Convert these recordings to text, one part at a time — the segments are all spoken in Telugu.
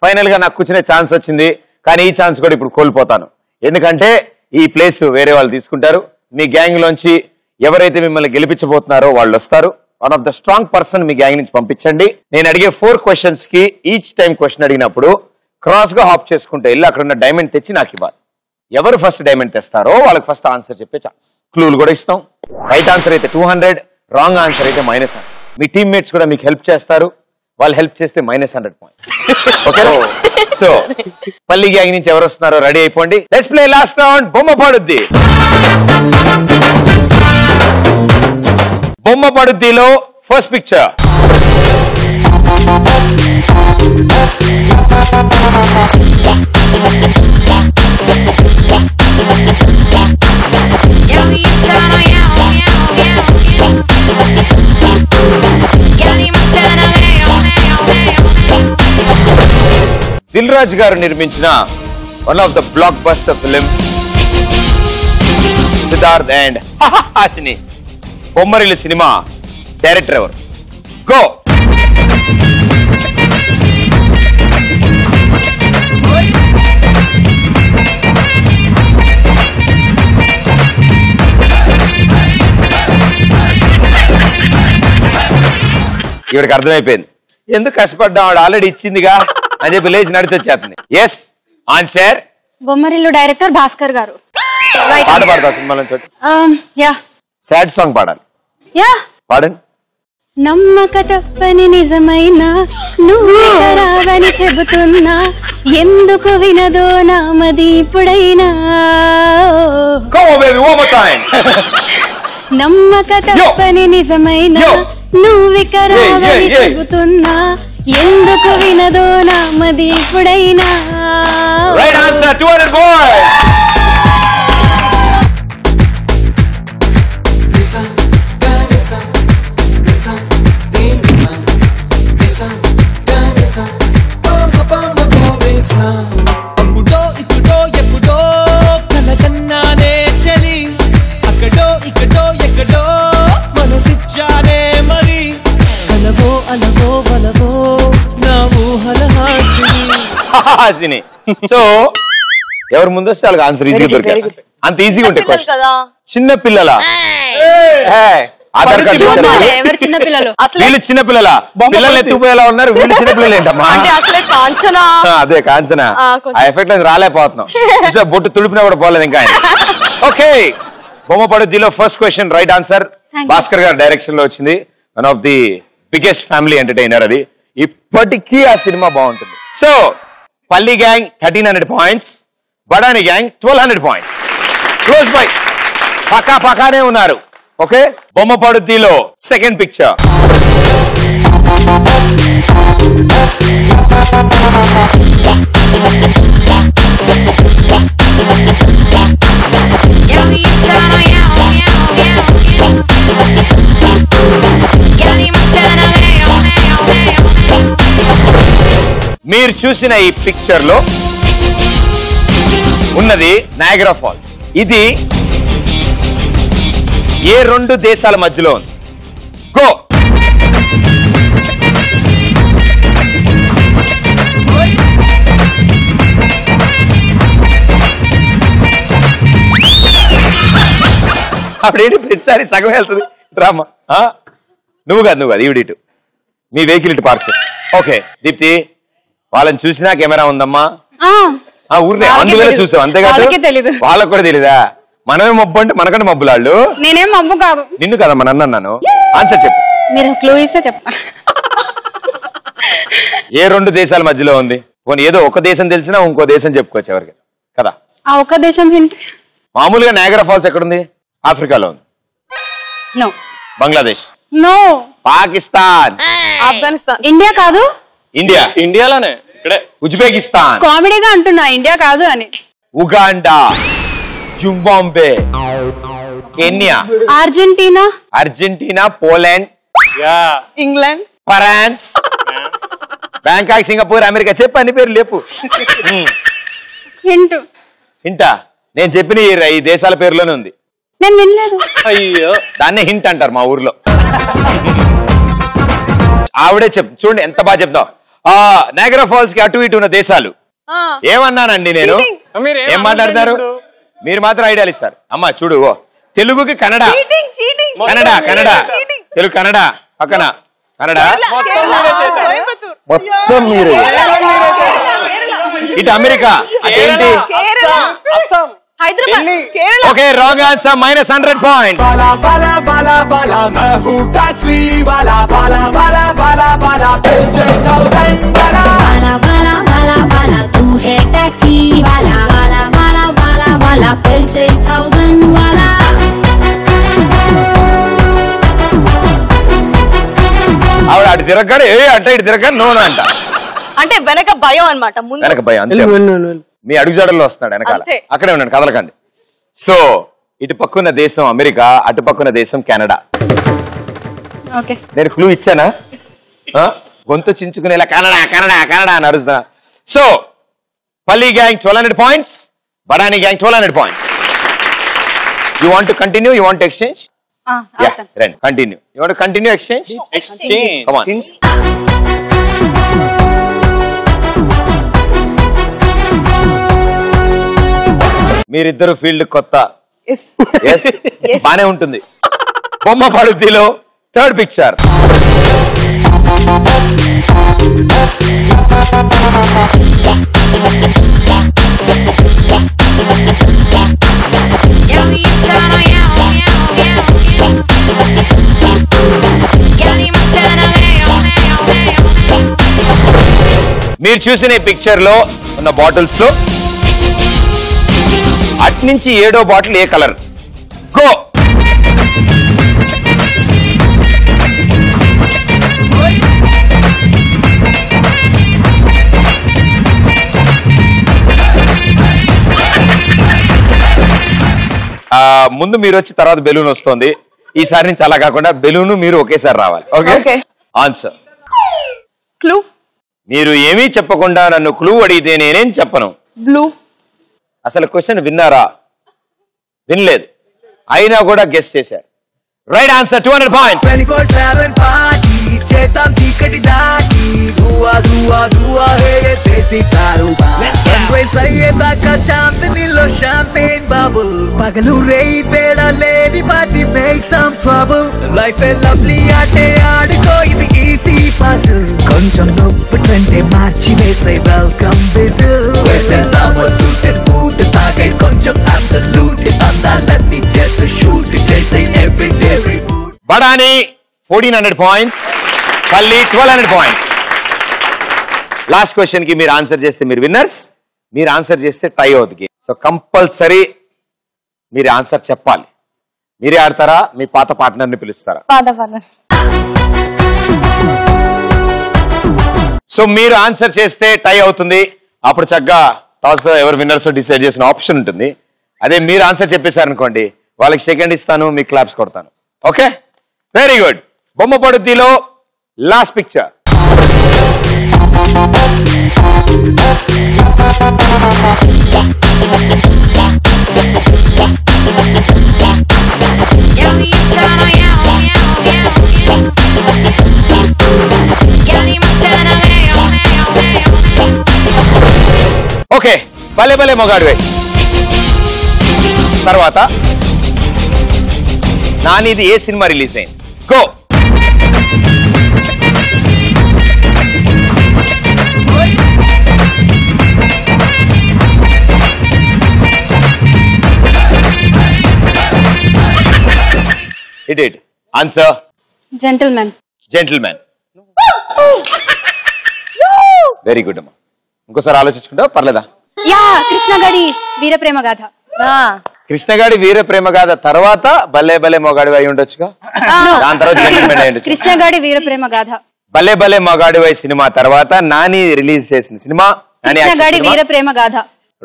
ఫైనల్ గా నాకు కూర్చునే ఛాన్స్ వచ్చింది, కానీ ఈ ఛాన్స్ కూడా ఇప్పుడు కోల్పోతాను. ఎందుకంటే ఈ ప్లేస్ వేరే వాళ్ళు తీసుకుంటారు. మీ గ్యాంగ్ లోంచి ఎవరైతే మిమ్మల్ని గెలిపించబోతున్నారో వాళ్ళు వస్తారు. One of the strong person me gang నుంచి పంపించండి. నేను అడిగే 4 questions కి ఈచ్ టైం క్వశ్చన్ అడిగినప్పుడు క్రాస్ గా హాప్ చేసుకుంటే వెళ్ళి అక్కడ ఉన్న డైమండ్ తెచ్చి నాకు ఇవ్వాలి. ఎవరు ఫస్ట్ డైమండ్ తెస్తారో వాళ్ళకి ఫస్ట్ ఆన్సర్ చెప్పే ఛాన్స్. క్లూలు కూడా ఇస్తాం. రైట్ ఆన్సర్ అయితే 200, రాంగ్ ఆన్సర్ అయితే -100. మీ టీమ్మేట్స్ కూడా మీకు హెల్ప్ చేస్తారు. వాళ్ళు హెల్ప్ చేస్తే -100 points. Okay, so Palli gang నుంచి ఎవరు వస్తున్నారో రెడీ అయిపోండి. Let's play last round. బొమ్మ పడుద్ది. బొమ్మ పడుద్దిలో ఫస్ట్ పిక్చర్. దిల్ రాజు గారు నిర్మించిన one of the block buster film Siddharth and Hasini. Bommarillu cinema director ఎవరు? గో. ఇవిడికి అర్థమైపోయింది ఎందుకు కష్టపడ్డా, వాడు ఆల్రెడీ ఇచ్చిందిగా అని చెప్పి లేచి నడిచి వచ్చేస్తుంది. Yes answer. Bommarillu director Bhaskar గారు. పాట పాడతా సినిమా నుంచి. సాడ్ సాంగ్ పాడాలి. పాడండి. నమ్మక తప్పని నిజమైనా నువ్వు రావని చెబుతున్నా, ఎందుకు వినదో నామది ఇప్పుడైనా. నమ్మక తప్పని నిజమైనా నువ్విక రావని చెబుతున్నా, ఎందుకు వినదో నామది ఇప్పుడైనా. Right answer 200 boys. అప్పుడో ఇప్పుడో ఎప్పుడో కనకన్నానే చలి, అక్కడో ఇక్కడో ఎక్కడో మనసిచ్చానే మరి, కలవో అలవో వలవో నా ఊహల హాసిని. సో ఎవరు ముందు వస్తే వాళ్ళకి ఆన్సర్ ఈజీగా దొరికారు. అంత ఈజీగా ఉంటే చిన్న పిల్లల ఆధార్ కార్డు వీళ్ళు చిన్న పిల్లల పిల్లలు ఎత్తుకుపోయేలా ఉన్నారు. వీళ్ళు చిన్న పిల్లలు ఏంటమ్మా? అదే కాంచనా. ఆ ఎఫెక్ట్ అది రాలేకపోతున్నాం. బొట్టు తుడిపినా కూడా పోలేదు ఇంకా. ఓకే, బొమ్మ పడుద్దిలో first question right answer. Bhaskar గారు డైరెక్షన్ లో వచ్చింది. One of the biggest family entertainer అది. ఇప్పటికీ ఆ సినిమా బాగుంటుంది. So Palli gang 1300 points, Badani gang 1200 points. Close by, పక్కా పక్కానే ఉన్నారు. ఓకే, బొమ్మ పడుద్దిలో సెకండ్ పిక్చర్. మీరు చూసిన ఈ పిక్చర్ లో ఉన్నది నయాగరా ఫాల్స్. ఇది ఏ 2 దేశాల మధ్యలో ఉంది? గో. అప్పుడేంటి ప్రతిసారి సగం వెళ్తుంది డ్రామా? నువ్వు కాదు ఈవిడిటు. మీ వెహికల్ ఇటు పార్క్. ఓకే దీప్తి, వాళ్ళని చూసినా కెమెరా ఉందమ్మా. ఊరినే అందువల్ల చూసాం, అంతేకాదు వాళ్ళకు కూడా తెలీదా? మనమే మబ్బు అంటే మనకంటే మబ్బులాళ్ళు. నేనేం మబ్బు కాదు. నిన్ను కదా మన అన్నాను. ఆన్సర్ చెప్పు. మీరు క్లూ ఇస్తే చెప్తా. ఏ 2 దేశాల మధ్యలో ఉంది? పోనీ ఏదో ఒక దేశం తెలిసినా ఇంకో దేశం చెప్పుకోవచ్చు ఎవరికి కదా. ఆ ఒక దేశం మామూలుగా నయాగరా ఫాల్స్ ఎక్కడుంది? ఆఫ్రికాలో ఉంది. No. Bangladesh? No. Pakistan? Afghanistan? India కాదు. ఇండియా? ఇండియాలోనే ఇక్కడే. ఉజ్బెకిస్తాన్? కామెడీగా అంటున్నా ఇండియా కాదు అని. Uganda, Zimbabwe, Kenya, Argentina, Argentina, Poland, England, France, Bangkok, Singapore, America. చెప్పు అన్ని పేర్లు లేపు. హింటా? నేను చెప్పిన ఈ దేశాల పేరులోనే ఉంది. నేను వినలేదు. అయ్యో, దాన్నే హింట్ అంటారు మా ఊర్లో. ఆవిడే చెప్పు. చూడండి ఎంత బాగా చెప్తావు. నయాగరా ఫాల్స్ కి అటు ఇటు ఉన్న దేశాలు ఏమన్నానండి నేను? ఏం మాట్లాడతారు మీరు? మాత్రం ఐడియాలు ఇస్తారు. అమ్మా చూడు, తెలుగుకి కన్నడ, కన్నడ తెలుగు కన్నడ పక్కన కన్నడ మొత్తం మీరు. ఇటు అమెరికా, అదేంటి? Okay, wrong answer. -100 పాయింట్స్. ఆవిడ అటు తిరగగానే అంటే ఇటు తిరగగానే నో అంట. అంటే వెనక భయం అన్నమాట, వెనక భయం అంతే. మీ అడుగుజాడల్లో వస్తున్నాడు వెనకాల, అక్కడే ఉన్నాడు, కదలకండి. సో ఇటు పక్కన దేశం అమెరికా, అటు పక్కన దేశం కెనడా. నేను క్లూ ఇచ్చానా? గొంతు చించుకునేలా కన్నడ కన్నడ కన్నడ అని అరుస్తున్నా. So Palli gang 1200 points, Badani gang 1200 points. You want to continue? You want exchange? రండి, continue. You want continue exchange? Come on. మీరిద్దరు ఫీల్డ్ కొత్త, బానే ఉంటుంది. బొమ్మ పడుద్దిలో థర్డ్ పిక్చర్. మీరు చూసిన పిక్చర్ లో ఉన్న బాటిల్స్ లో అట్నుంచి 7వ బాటిల్ ఏ కలర్? గో. ముందు మీరు వచ్చి తర్వాత బెలూన్ వస్తుంది. ఈసారి నుంచి అలా కాకుండా బెలూన్ మీరు ఒకేసారి రావాలి. Okay, answer. క్లూ. మీరు ఏమీ చెప్పకుండా నన్ను క్లూ అడిగితే నేనేం చెప్పను. బ్లూ. అసలు క్వశ్చన్ విన్నారా? వినలేదు, అయినా కూడా గెస్ చేశారు. Right answer, 200 points. పగలు రేయి తేడా లేని party make some trouble. Life a lovely ఆటే ఆడుకో, ఇది ఈజీ పజిల్. కొంచెం నొప్పుంటే మార్చి వేసే వెల్కమ్ విజిల్. వేసే సమ్మర్ సూటెడ్ బూట్ తాగే కొంచెం అబ్సల్యూట్ అందాలన్నీ చేస్తూ షూట్ చేసే ఎవ్రీడే రిబూట్. బడానీ 1400 పాయింట్స్, పల్లి 1200 పాయింట్స్. లాస్ట్ క్వశ్చన్ కి మీరు ఆన్సర్ చేస్తే మీరు విన్నర్స్, మీరు ఆన్సర్ చేస్తే టై అవుతుంది. సో కంపల్సరీ మీరు ఆన్సర్ చెప్పాలి. మీరే ఆడతారా, మీ పాత పార్ట్నర్ ని పిలుస్తారా? సో మీరు ఆన్సర్ చేస్తే టై అవుతుంది. అప్పుడు చక్కగా టాస్ ఎవరు విన్నర్స్ డిసైడ్ చేసిన ఆప్షన్ ఉంటుంది. అదే మీరు ఆన్సర్ చెప్పేశారనుకోండి, వాళ్ళకి సెకండ్ ఇస్తాను, మీకు క్లాప్స్ కొడతాను. Okay, very good. బొమ్మ పడుద్దిలో లాస్ట్ పిక్చర్. ఓకే, భలే భలే మొగాడువే. తర్వాత నానిది ఏ సినిమా రిలీజ్ అయింది? Go. It answer. Gentleman. Gentleman. Very good అమ్మా. ఇంకోసారి ఆలోచించుకుంటా పర్లేదా? కృష్ణగాడి వీర ప్రేమ గాథ. కృష్ణగాడి వీర ప్రేమ గాథ తర్వాత భలే భలే మొగాడివై అయి ఉండొచ్చుగా. దాని తర్వాత జెంటిల్మెన్ అయి ఉండొచ్చు. కృష్ణగాడి వీర ప్రేమ గాథ. భలే భలే మొగాడివై సినిమా తర్వాత నాని రిలీజ్ చేసిన సినిమా కృష్ణగాడి వీర ప్రేమ గాథ.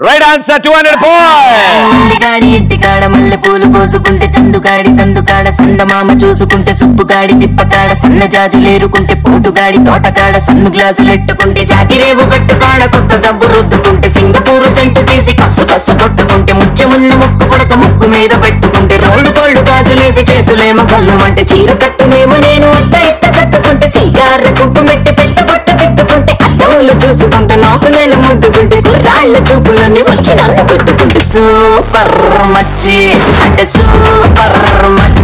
Right answer, 200 points. గాడి ఇంటికాడ మల్లె పూలు కోసుకుంటే చందుగాడి సందుకాడ సందమామ చూసుకుంటే సుప్పుగాడి తిప్పకాడ సన్న జాజులేరుకుంటే పోటుగాడి తోటకాడ సన్ను గ్లాసులెట్టుకుంటే జాకిరేవు కట్టుకాడ కొత్త సబ్బు రుద్దుకుంటే సింగపూరు సెంటు తీసి కస్సు కస్సు కొట్టుకుంటే ముచ్చమున్న ముక్కు పొడక ముక్కు మీద పెట్టుకుంటే రోడ్డు కోళ్ళు గాజులేసి చేతులేమో కళ్ళమంటే చీర కట్టునేమో నేను అట్ట ఇట్ట సత్తుకుంటే సింగార కుంకుమెట్టి పెట్ట బొట్టు తిట్టుకుంటే నేను ముద్దుకుంటే కుర్రాళ్ళ చూపులన్నీ వచ్చి నన్ను గుద్దుకుంటే సూపర్ మచ్చి అంటే సూపర్ మచ్చి